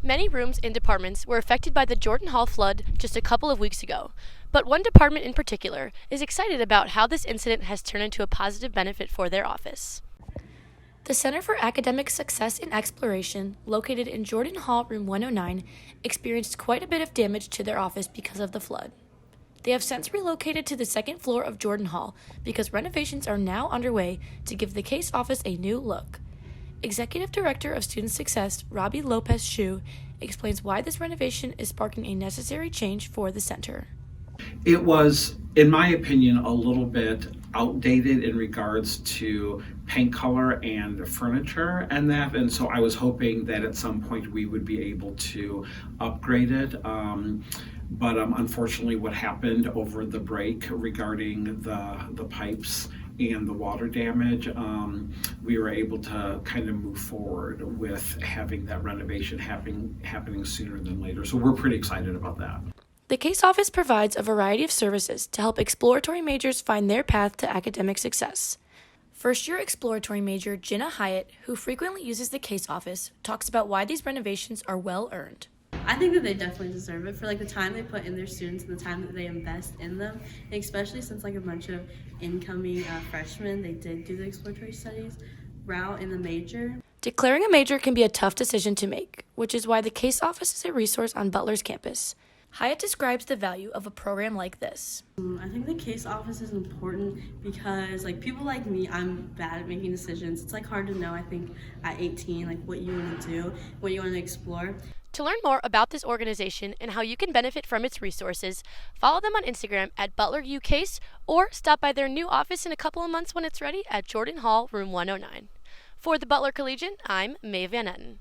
Many rooms and departments were affected by the Jordan Hall flood just a couple of weeks ago, but one department in particular is excited about how this incident has turned into a positive benefit for their office. The Center for Academic Success and Exploration, located in Jordan Hall, room 109, experienced quite a bit of damage to their office because of the flood. They have since relocated to the second floor of Jordan Hall because renovations are now underway to give the case office a new look. Executive Director of Student Success, Robbie Lopez-Shue, explains why this renovation is sparking a necessary change for the center. It was, in my opinion, a little bit outdated in regards to paint color and furniture and that, and so I was hoping that at some point we would be able to upgrade it. But unfortunately, what happened over the break regarding the pipes and the water damage, we were able to kind of move forward with having that renovation happening sooner than later. So we're pretty excited about that. The case office provides a variety of services to help exploratory majors find their path to academic success. First-year exploratory major Jenna Hyatt, who frequently uses the case office, talks about why these renovations are well-earned. I think that they definitely deserve it for the time they put in their students and the time that they invest in them, and especially since a bunch of incoming freshmen, they did do the exploratory studies route in the major. Declaring a major can be a tough decision to make, which is why the case office is a resource on Butler's campus. Hyatt describes the value of a program like this. I think the case office is important because people like me, I'm bad at making decisions. It's hard to know, I think, at 18, what you want to do, what you want to explore. To learn more about this organization and how you can benefit from its resources, follow them on Instagram at ButlerUCase or stop by their new office in a couple of months when it's ready at Jordan Hall, room 109. For the Butler Collegian, I'm Maeve Van Etten.